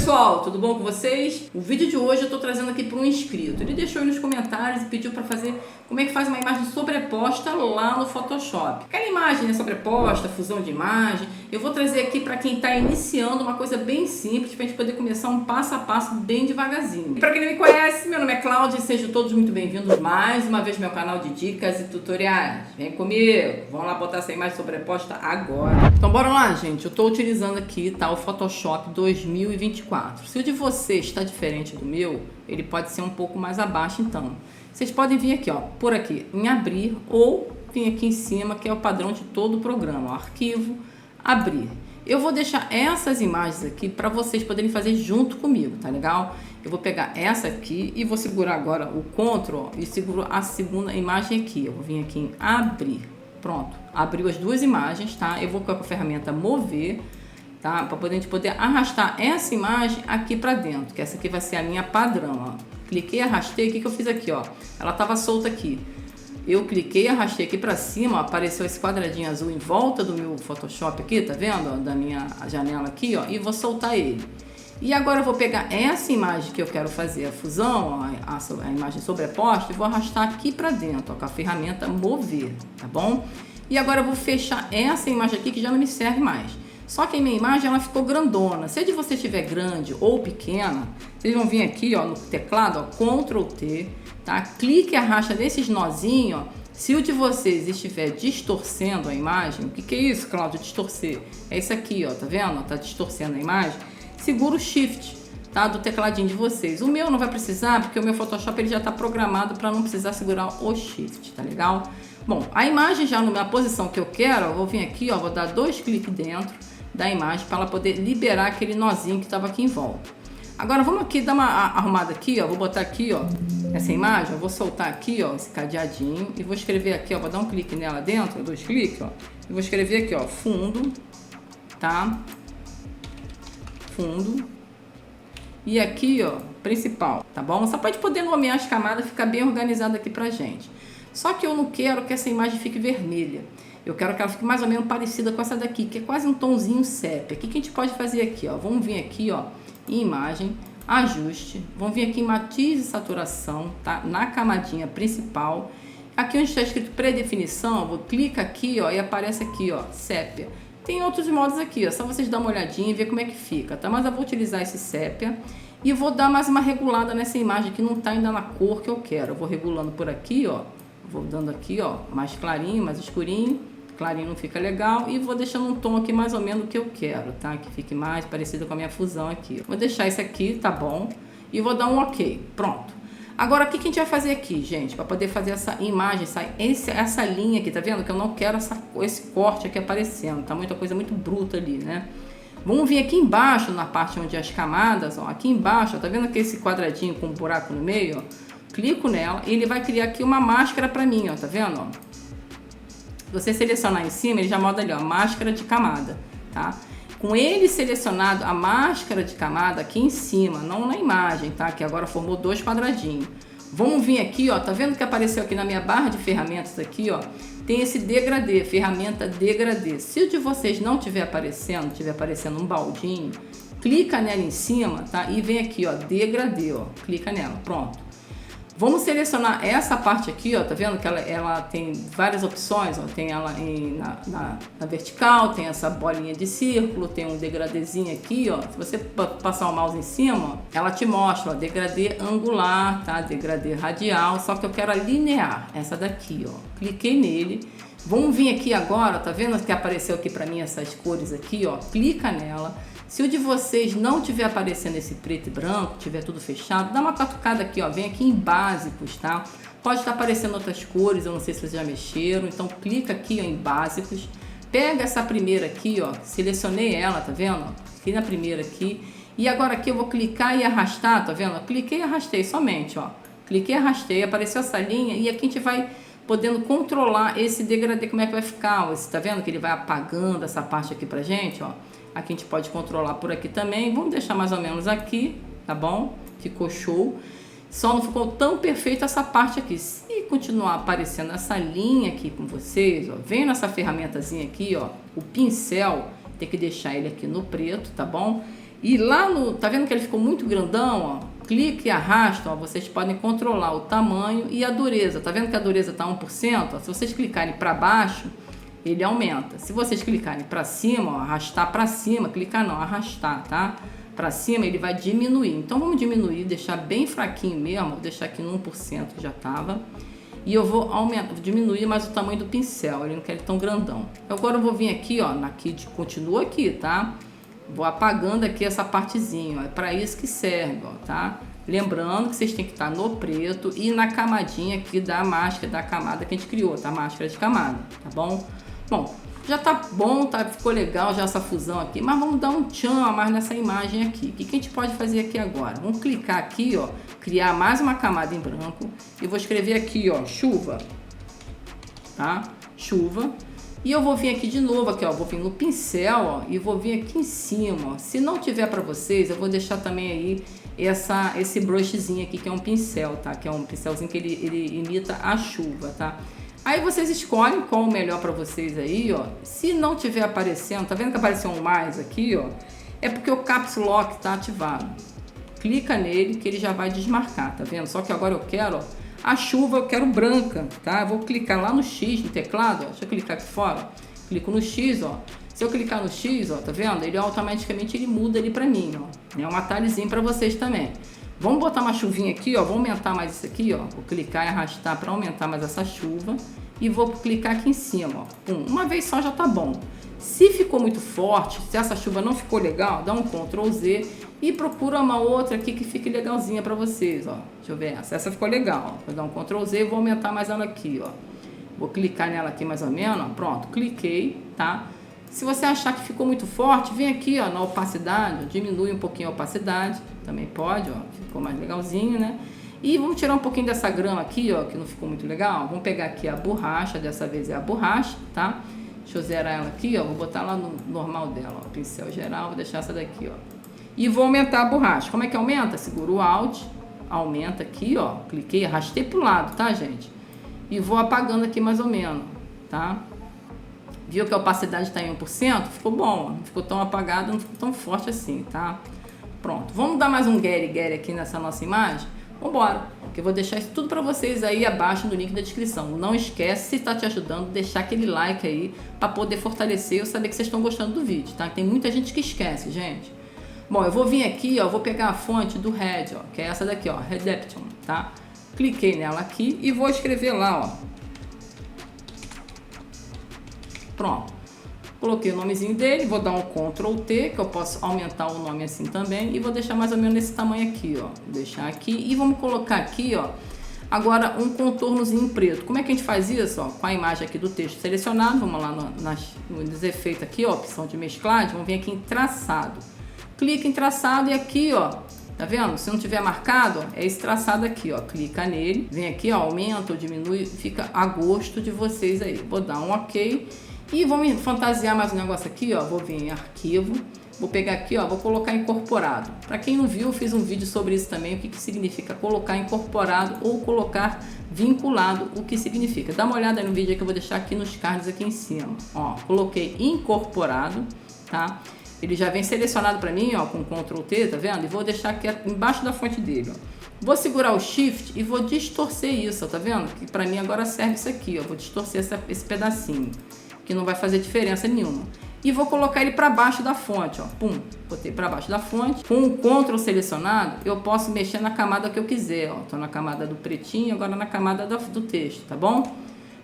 pessoal, tudo bom com vocês? O vídeo de hoje eu tô trazendo aqui para um inscrito. Ele deixou aí nos comentários e pediu para fazer como é que faz uma imagem sobreposta lá no Photoshop. Aquela imagem, né, sobreposta, fusão de imagem. Eu vou trazer aqui para quem está iniciando uma coisa bem simples para a gente poder começar um passo a passo bem devagarzinho. E para quem não me conhece, meu nome é Cláudia e sejam todos muito bem-vindos mais uma vez ao meu canal de dicas e tutoriais. Vem comigo, vamos lá botar essa imagem sobreposta agora. Então bora lá, gente. Eu estou utilizando aqui, tá, o Photoshop 2024. Se o de vocês está diferente do meu, ele pode ser um pouco mais abaixo, então. Vocês podem vir aqui, ó, por aqui, em abrir, ou vir aqui em cima, que é o padrão de todo o programa, ó, arquivo, abrir. Eu vou deixar essas imagens aqui para vocês poderem fazer junto comigo, tá legal? Eu vou pegar essa aqui e vou segurar agora o Ctrl, ó, e seguro a segunda imagem aqui. Eu vou vir aqui em abrir. Pronto, abriu as duas imagens, tá? Eu vou com a ferramenta mover, tá? Para a gente poder arrastar essa imagem aqui para dentro, que essa aqui vai ser a minha padrão, ó. Cliquei, arrastei, o que eu fiz aqui, ó? Ela tava solta aqui. Eu cliquei, arrastei aqui para cima, ó, apareceu esse quadradinho azul em volta do meu Photoshop aqui, tá vendo? Ó, da minha janela aqui, ó, e vou soltar ele. E agora eu vou pegar essa imagem que eu quero fazer a fusão, ó, a imagem sobreposta, e vou arrastar aqui para dentro, ó, com a ferramenta mover, tá bom? E agora eu vou fechar essa imagem aqui que já não me serve mais. Só que a minha imagem ela ficou grandona. Se a de você estiver grande ou pequena, vocês vão vir aqui, ó, no teclado, ó, Ctrl T, tá? Clique e arrasta nesses nozinhos, ó. Se o de vocês estiver distorcendo a imagem, o que é isso, Cláudio? Distorcer. É isso aqui, ó, tá vendo? Tá distorcendo a imagem. Segura o Shift, tá? Do tecladinho de vocês. O meu não vai precisar, porque o meu Photoshop ele já tá programado para não precisar segurar o Shift, tá legal? Bom, a imagem já na posição que eu quero, eu vou vir aqui, ó, vou dar 2 cliques dentro da imagem para ela poder liberar aquele nozinho que estava aqui em volta. Agora vamos aqui dar uma arrumada aqui, ó, vou botar aqui, ó, essa imagem, eu vou soltar aqui, ó, esse cadeadinho e vou escrever aqui, ó, vou dar um clique nela dentro, 2 cliques, ó, e vou escrever aqui, ó, fundo, tá? Fundo. E aqui, ó, principal, tá bom? Só pode poder nomear as camadas, ficar bem organizado aqui pra gente. Só que eu não quero que essa imagem fique vermelha. Eu quero que ela fique mais ou menos parecida com essa daqui, que é quase um tomzinho sépia. O que a gente pode fazer aqui, ó? Vamos vir aqui, ó, em imagem, ajuste. Vamos vir aqui em matiz e saturação, tá? Na camadinha principal. Aqui onde está escrito predefinição, eu vou clicar aqui, ó, e aparece aqui, ó, sépia. Tem outros modos aqui, ó, só vocês dar uma olhadinha e ver como é que fica, tá? Mas eu vou utilizar esse sépia e vou dar mais uma regulada nessa imagem que não tá ainda na cor que eu quero. Eu vou regulando por aqui, ó. Vou dando aqui, ó, mais clarinho, mais escurinho. Clarinho não fica legal. E vou deixando um tom aqui mais ou menos o que eu quero, tá? Que fique mais parecido com a minha fusão aqui. Vou deixar isso aqui, tá bom? E vou dar um ok. Pronto. Agora, o que a gente vai fazer aqui, gente? Para poder fazer essa imagem, essa linha aqui, tá vendo? Que eu não quero esse corte aqui aparecendo. Tá muita coisa muito bruta ali, né? Vamos vir aqui embaixo, na parte onde as camadas, ó. Aqui embaixo, ó, tá vendo aqui esse quadradinho com um buraco no meio, ó? Clico nela e ele vai criar aqui uma máscara para mim, ó, tá vendo? Ó? Você selecionar em cima, ele já muda ali, ó, máscara de camada, tá? Com ele selecionado, a máscara de camada aqui em cima, não na imagem, tá? Que agora formou 2 quadradinhos. Vamos vir aqui, ó, tá vendo que apareceu aqui na minha barra de ferramentas aqui, ó? Tem esse degradê, ferramenta degradê. Se o de vocês não tiver aparecendo um baldinho, clica nela em cima, tá? E vem aqui, ó, degradê, ó, clica nela, pronto. Vamos selecionar essa parte aqui, ó, tá vendo que ela tem várias opções, ó, tem ela na vertical, tem essa bolinha de círculo, tem um degradêzinho aqui, ó, se você passar o mouse em cima, ó, ela te mostra, ó, degradê angular, tá, degradê radial, só que eu quero a linear, essa daqui, ó, cliquei nele, vamos vir aqui agora, tá vendo que apareceu aqui pra mim essas cores aqui, ó, clica nela. Se o de vocês não tiver aparecendo esse preto e branco, tiver tudo fechado, dá uma catucada aqui, ó, vem aqui em básicos, tá? Pode estar aparecendo outras cores, eu não sei se vocês já mexeram, então clica aqui, ó, em básicos, pega essa primeira aqui, ó, selecionei ela, tá vendo? Cliquei na primeira aqui, e agora aqui eu vou clicar e arrastar, tá vendo? Cliquei e arrastei somente, ó, cliquei e arrastei, apareceu essa linha, e aqui a gente vai podendo controlar esse degradê, como é que vai ficar, ó, tá vendo que ele vai apagando essa parte aqui pra gente, ó. Aqui a gente pode controlar por aqui também. Vamos deixar mais ou menos aqui, tá bom? Ficou show. Só não ficou tão perfeito essa parte aqui. Se continuar aparecendo essa linha aqui com vocês, ó, vem nessa ferramentazinha aqui, ó, o pincel, tem que deixar ele aqui no preto, tá bom? E lá no, tá vendo que ele ficou muito grandão, ó? Clique e arrasta, ó, vocês podem controlar o tamanho e a dureza. Tá vendo que a dureza tá 1%? Ó, se vocês clicarem para baixo, ele aumenta. Se vocês clicarem para cima, ó, arrastar para cima, clicar não, arrastar, tá? Para cima ele vai diminuir. Então vamos diminuir, deixar bem fraquinho mesmo, vou deixar aqui no 1% que já tava. E eu vou aumentar, diminuir mais o tamanho do pincel, ele não quer ele tão grandão. Agora eu vou vir aqui, ó, na Kit, continua aqui, tá? Vou apagando aqui essa partezinha, ó, é para isso que serve, ó, tá? Lembrando que vocês têm que estar no preto e na camadinha aqui da máscara, da camada que a gente criou, tá? Máscara de camada, tá bom? Bom, já tá bom, tá? Ficou legal já essa fusão aqui, mas vamos dar um tchan a mais nessa imagem aqui. O que a gente pode fazer aqui agora? Vamos clicar aqui, ó, criar mais uma camada em branco e vou escrever aqui, ó, chuva, tá? Chuva. E eu vou vir aqui de novo, aqui, ó, vou vir no pincel, ó, e vou vir aqui em cima, ó. Se não tiver para vocês, eu vou deixar também aí esse brushzinho aqui, que é um pincel, tá? Que é um pincelzinho que ele imita a chuva, tá? Aí vocês escolhem qual o melhor para vocês aí, ó. Se não tiver aparecendo, tá vendo que apareceu um mais aqui, ó? É porque o Caps Lock tá ativado. Clica nele que ele já vai desmarcar, tá vendo? Só que agora eu quero, ó, a chuva eu quero branca, tá? Eu vou clicar lá no X no teclado, ó. Deixa eu clicar aqui fora, ó. Clico no X, ó. Se eu clicar no X, ó, tá vendo? Ele automaticamente ele muda ali pra mim, ó. É um atalhozinho pra vocês também. Vamos botar uma chuvinha aqui, ó. Vou aumentar mais isso aqui, ó. Vou clicar e arrastar pra aumentar mais essa chuva. E vou clicar aqui em cima, ó. Pum. Uma vez só já tá bom. Se ficou muito forte, se essa chuva não ficou legal, dá um Ctrl Z e procura uma outra aqui que fique legalzinha pra vocês, ó. Deixa eu ver essa. Essa ficou legal, ó. Vou dar um Ctrl Z e vou aumentar mais ela aqui, ó. Vou clicar nela aqui mais ou menos, ó. Pronto, cliquei, tá? Se você achar que ficou muito forte, vem aqui, ó, na opacidade, ó, diminui um pouquinho a opacidade, também pode, ó, ficou mais legalzinho, né? E vamos tirar um pouquinho dessa grama aqui, ó, que não ficou muito legal. Vamos pegar aqui a borracha, dessa vez é a borracha, tá? Deixa eu zerar ela aqui, ó, vou botar lá no normal dela, ó, pincel geral, vou deixar essa daqui, ó. E vou aumentar a borracha. Como é que aumenta? Segura o Alt, aumenta aqui, ó, cliquei, arrastei pro lado, tá, gente? E vou apagando aqui mais ou menos, tá? Viu que a opacidade está em 1%? Ficou bom, não ficou tão apagado, não ficou tão forte assim, tá? Pronto, vamos dar mais um get aqui nessa nossa imagem? Vambora, que eu vou deixar isso tudo para vocês aí abaixo no link da descrição. Não esquece, se está te ajudando, deixar aquele like aí para poder fortalecer e eu saber que vocês estão gostando do vídeo, tá? Tem muita gente que esquece, gente. Bom, eu vou vir aqui, ó, vou pegar a fonte do Red, ó, que é essa daqui, ó, Redemption, tá? Cliquei nela aqui e vou escrever lá, ó. Pronto, coloquei o nomezinho dele, vou dar um Ctrl T, que eu posso aumentar o nome assim também, e vou deixar mais ou menos nesse tamanho aqui, ó, vou deixar aqui, e vamos colocar aqui, ó, agora um contornozinho preto. Como é que a gente faz isso, ó, com a imagem aqui do texto selecionado, vamos lá nos efeitos aqui, ó, opção de mesclagem, vamos vir aqui em traçado, clica em traçado e aqui, ó, tá vendo? Se não tiver marcado, ó, é esse traçado aqui, ó. Clica nele, vem aqui, ó, aumenta ou diminui, fica a gosto de vocês aí. Vou dar um OK e vamos fantasiar mais um negócio aqui, ó. Vou vir em arquivo, vou pegar aqui, ó, vou colocar incorporado. Para quem não viu, eu fiz um vídeo sobre isso também, o que significa colocar incorporado ou colocar vinculado, o que significa. Dá uma olhada no vídeo aí que eu vou deixar aqui nos cards aqui em cima. Ó, coloquei incorporado, tá? Ele já vem selecionado para mim, ó, com Ctrl T, tá vendo? E vou deixar aqui embaixo da fonte dele, ó. Vou segurar o Shift e vou distorcer isso, ó, tá vendo? Que para mim agora serve isso aqui, ó. Vou distorcer esse pedacinho, que não vai fazer diferença nenhuma. E vou colocar ele para baixo da fonte, ó. Pum, botei para baixo da fonte. Com o Ctrl selecionado, eu posso mexer na camada que eu quiser, ó. Tô na camada do pretinho, agora na camada do texto, tá bom?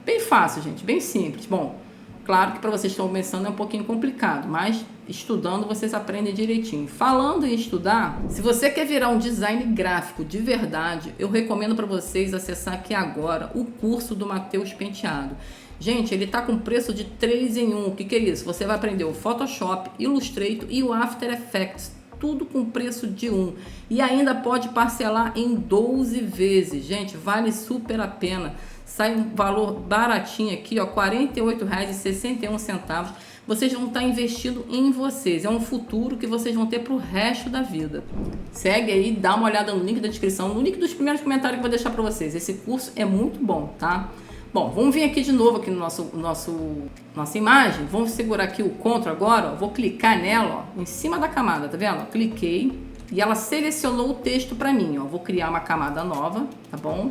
Bem fácil, gente, bem simples. Bom, claro que para vocês que estão começando é um pouquinho complicado, mas estudando vocês aprendem direitinho. Falando em estudar, se você quer virar um design gráfico de verdade, eu recomendo para vocês acessar aqui agora o curso do Matheus Penteado. Gente, ele tá com preço de 3 em 1. O que é isso? Você vai aprender o Photoshop, Illustrator e o After Effects. Tudo com preço de 1. E ainda pode parcelar em 12 vezes. Gente, vale super a pena. Sai um valor baratinho aqui, ó, R$ 48,61. Vocês vão estar investindo em vocês. É um futuro que vocês vão ter pro resto da vida. Segue aí, dá uma olhada no link da descrição, no link dos primeiros comentários que eu vou deixar para vocês. Esse curso é muito bom, tá? Bom, vamos vir aqui de novo aqui no nossa imagem. Vamos segurar aqui o Ctrl agora, ó. Vou clicar nela, ó, em cima da camada, tá vendo? Cliquei e ela selecionou o texto para mim, ó. Vou criar uma camada nova, tá bom?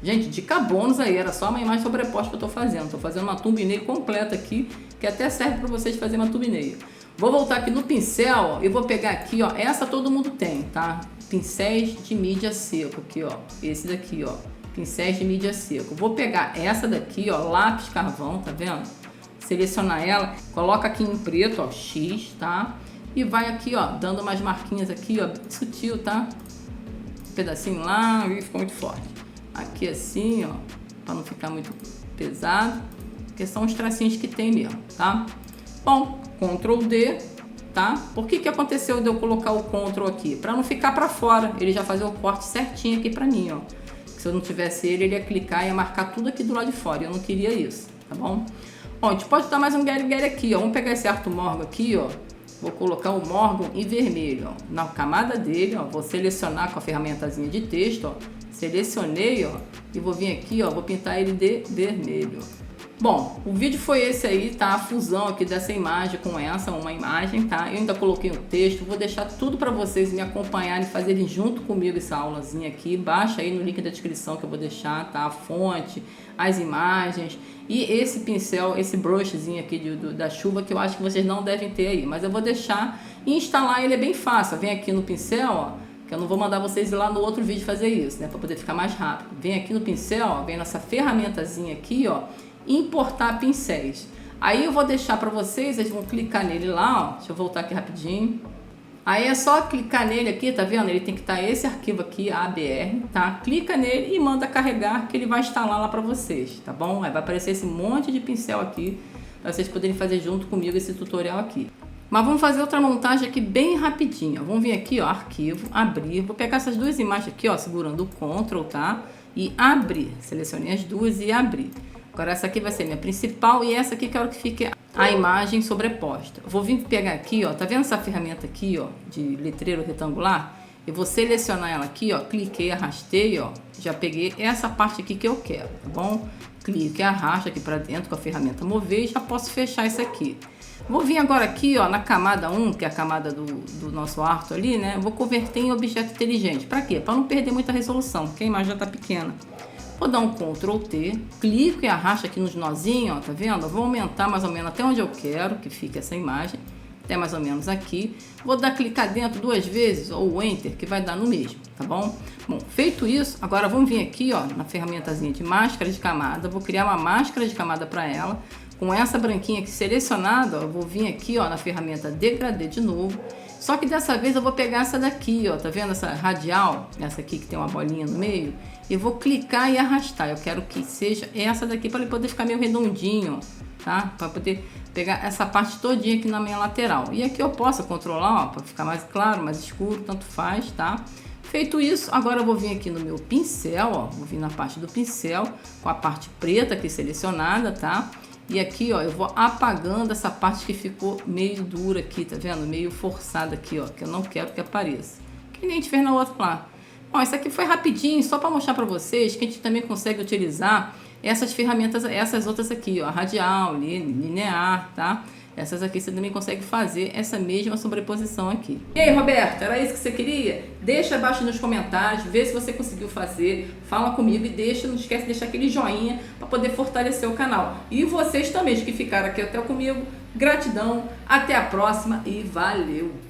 Gente, dica bônus aí, era só uma imagem sobreposta que eu tô fazendo. Tô fazendo uma thumbnail completa aqui, que até serve para vocês fazerem uma thumbnail. Vou voltar aqui no pincel, ó, e vou pegar aqui, ó, essa todo mundo tem, tá? Pincéis de mídia seco aqui, ó. Esse daqui, ó. Pincéis de mídia seco. Vou pegar essa daqui, ó, lápis carvão, tá vendo? Selecionar ela, coloca aqui em preto, ó, X, tá? E vai aqui, ó, dando umas marquinhas aqui, ó, sutil, tá? Um pedacinho lá, e ficou muito forte. Aqui assim, ó, para não ficar muito pesado, porque são os tracinhos que tem mesmo, tá? Bom, Ctrl D, tá? Por que aconteceu de eu colocar o Ctrl aqui? Para não ficar para fora, ele já fazer o corte certinho aqui para mim, ó. Se eu não tivesse ele ia clicar e ia marcar tudo aqui do lado de fora. Eu não queria isso, tá bom? Bom, a gente pode dar mais um Get aqui, ó. Vamos pegar esse Arthur Morgan aqui, ó. Vou colocar o Morgan em vermelho, ó. Na camada dele, ó. Vou selecionar com a ferramentazinha de texto, ó. Selecionei, ó. E vou vir aqui, ó. Vou pintar ele de vermelho. Bom, o vídeo foi esse aí, tá? A fusão aqui dessa imagem com essa, uma imagem, tá? Eu ainda coloquei o texto, vou deixar tudo para vocês me acompanharem e fazerem junto comigo essa aulazinha aqui. Baixa aí no link da descrição que eu vou deixar, tá? A fonte, as imagens e esse pincel, esse brushzinho aqui da chuva que eu acho que vocês não devem ter aí. Mas eu vou deixar e instalar ele é bem fácil. Vem aqui no pincel, ó. Que eu não vou mandar vocês ir lá no outro vídeo fazer isso, né? Para poder ficar mais rápido. Vem aqui no pincel, ó. Vem nessa ferramentazinha aqui, ó. Importar pincéis. Aí eu vou deixar para vocês, eles vão clicar nele lá, ó. Deixa eu voltar aqui rapidinho. Aí é só clicar nele aqui, tá vendo? Ele tem que estar esse arquivo aqui, ABR, tá? Clica nele e manda carregar que ele vai instalar lá para vocês, tá bom? Aí vai aparecer esse monte de pincel aqui para vocês poderem fazer junto comigo esse tutorial aqui. Mas vamos fazer outra montagem aqui bem rapidinho. Vamos vir aqui, ó, arquivo, abrir. Vou pegar essas duas imagens aqui, ó, segurando o Ctrl, tá? E abrir. Selecionei as duas e abrir. Agora essa aqui vai ser minha principal e essa aqui quero que fique a imagem sobreposta. Eu vou vir pegar aqui, ó, tá vendo essa ferramenta aqui, ó, de letreiro retangular? Eu vou selecionar ela aqui, ó, cliquei, arrastei, ó, já peguei essa parte aqui que eu quero, tá bom? Clique, arrasta aqui para dentro com a ferramenta mover e já posso fechar isso aqui. Vou vir agora aqui, ó, na camada 1, que é a camada do nosso Arthur ali, né? Vou converter em objeto inteligente. Para quê? Para não perder muita resolução, porque a imagem já tá pequena. Vou dar um Ctrl T, clico e arrasto aqui nos nozinhos, ó, tá vendo? Eu vou aumentar mais ou menos até onde eu quero que fique essa imagem, até mais ou menos aqui. Vou dar clicar dentro duas vezes, ou o Enter, que vai dar no mesmo, tá bom? Bom, feito isso, agora vamos vir aqui, ó, na ferramentazinha de máscara de camada. Vou criar uma máscara de camada para ela. Com essa branquinha aqui selecionada, ó, eu vou vir aqui, ó, na ferramenta Degradê de novo. Só que dessa vez eu vou pegar essa daqui, ó, tá vendo essa radial? Essa aqui que tem uma bolinha no meio. Eu vou clicar e arrastar. Eu quero que seja essa daqui para ele poder ficar meio redondinho, tá? Para poder pegar essa parte todinha aqui na minha lateral. E aqui eu posso controlar, ó, para ficar mais claro, mais escuro, tanto faz, tá? Feito isso, agora eu vou vir aqui no meu pincel, ó, vou vir na parte do pincel com a parte preta aqui selecionada, tá? E aqui, ó, eu vou apagando essa parte que ficou meio dura aqui, tá vendo? Meio forçada aqui, ó, que eu não quero que apareça. Que nem a gente fez na outra lá. Bom, isso aqui foi rapidinho, só para mostrar para vocês que a gente também consegue utilizar essas ferramentas, essas outras aqui, ó, radial, linear, tá? Essas aqui você também consegue fazer essa mesma sobreposição aqui. E aí, Roberto, era isso que você queria? Deixa abaixo nos comentários, vê se você conseguiu fazer, fala comigo e deixa, não esquece de deixar aquele joinha para poder fortalecer o canal. E vocês também, que ficaram aqui até comigo, gratidão, até a próxima e valeu!